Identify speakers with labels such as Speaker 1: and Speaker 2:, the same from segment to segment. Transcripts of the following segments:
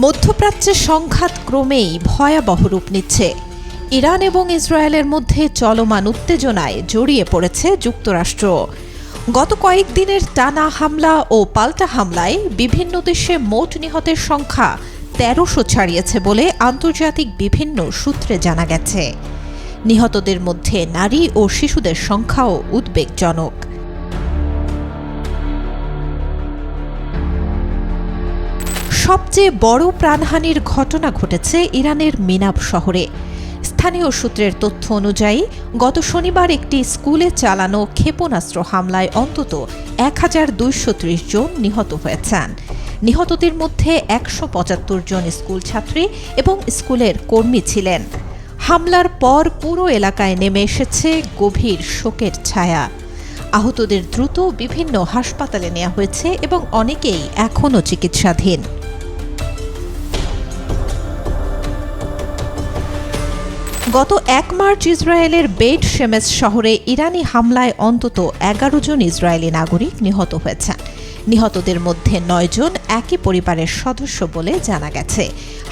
Speaker 1: মধ্যপ্রাচ্যের সংঘাত ক্রমেই ভয়াবহ রূপ নিচ্ছে। ইরান এবং ইসরায়েলের মধ্যে চলমান উত্তেজনায় জড়িয়ে পড়েছে যুক্তরাষ্ট্র। গত কয়েকদিনের টানা হামলা ও পাল্টা হামলায় বিভিন্ন দেশে মোট নিহতের সংখ্যা ১৩০০ ছাড়িয়েছে বলে আন্তর্জাতিক বিভিন্ন সূত্রে জানা গেছে। নিহতদের মধ্যে নারী ও শিশুদের সংখ্যাও উদ্বেগজনক। সবচেয়ে বড় প্রাণহানির ঘটনা ঘটেছে ইরানের মিনাব শহরে। স্থানীয় সূত্রের তথ্য অনুযায়ী গত শনিবার একটি স্কুলে চালানো ক্ষেপণাস্ত্র হামলায় অন্তত ১,২৩০ জন নিহত হয়েছেন। নিহতদের মধ্যে ১৭৫ জন স্কুল ছাত্রী এবং স্কুলের কর্মী ছিলেন। হামলার পর পুরো এলাকায় নেমে এসেছে গভীর শোকের ছায়া। আহতদের দ্রুত বিভিন্ন হাসপাতালে নেওয়া হয়েছে এবং অনেকেই এখনও চিকিৎসাধীন। গত ১ মার্চ ইসরায়েলের বেট শেমেস শহরে ইরানি হামলায় অন্তত ১১ জন ইসরায়েলি নাগরিক নিহত হয়েছেন। নিহতদের মধ্যে ৯ জন একই পরিবারের সদস্য বলে জানা গেছে।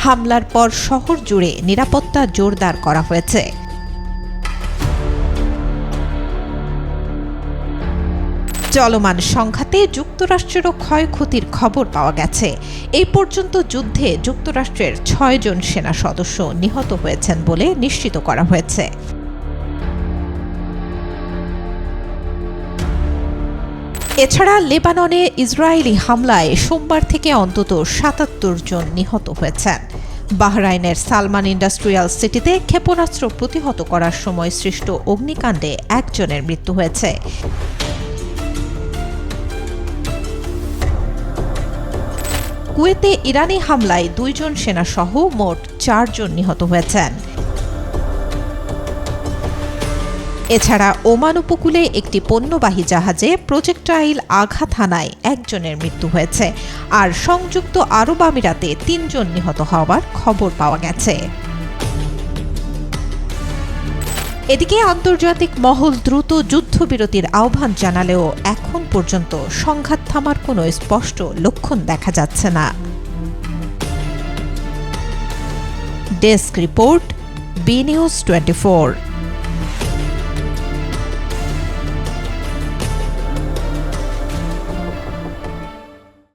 Speaker 1: হামলার পর শহর জুড়ে নিরাপত্তা জোরদার করা হয়েছে। চলমান সংঘাতে যুক্তরাষ্ট্রেরও ক্ষয়ক্ষতির খবর পাওয়া গেছে। এই পর্যন্ত যুদ্ধে যুক্তরাষ্ট্রের ৬ জন সেনা সদস্য নিহত হয়েছেন বলে নিশ্চিত করা হয়েছে। এছাড়া লেবাননে ইসরায়েলি হামলায় সোমবার থেকে অন্তত ৭৭ জন নিহত হয়েছেন। বাহরাইনের সালমান ইন্ডাস্ট্রিয়াল সিটিতে ক্ষেপণাস্ত্র প্রতিহত করার সময় সৃষ্ট অগ্নিকাণ্ডে ১ জনের মৃত্যু হয়েছে। কুয়েতে ইরানি হামলায় ২ জন সেনাসহ মোট ৪ জন নিহত হয়েছেন। এছাড়া ওমান উপকূলে একটি পণ্যবাহী জাহাজে প্রজেক্টাইল আঘাত হানায় ১ জনের মৃত্যু হয়েছে, আর সংযুক্ত আরব আমিরাতে ৩ জন নিহত হওয়ার খবর পাওয়া গেছে। এদিকে আন্তর্জাতিক মহল দ্রুত যুদ্ধবিরতির আহ্বান জানালেও এখন পর্যন্ত সংঘাত থামার কোনো স্পষ্ট লক্ষণ দেখা যাচ্ছে না। Desk report, B news 24।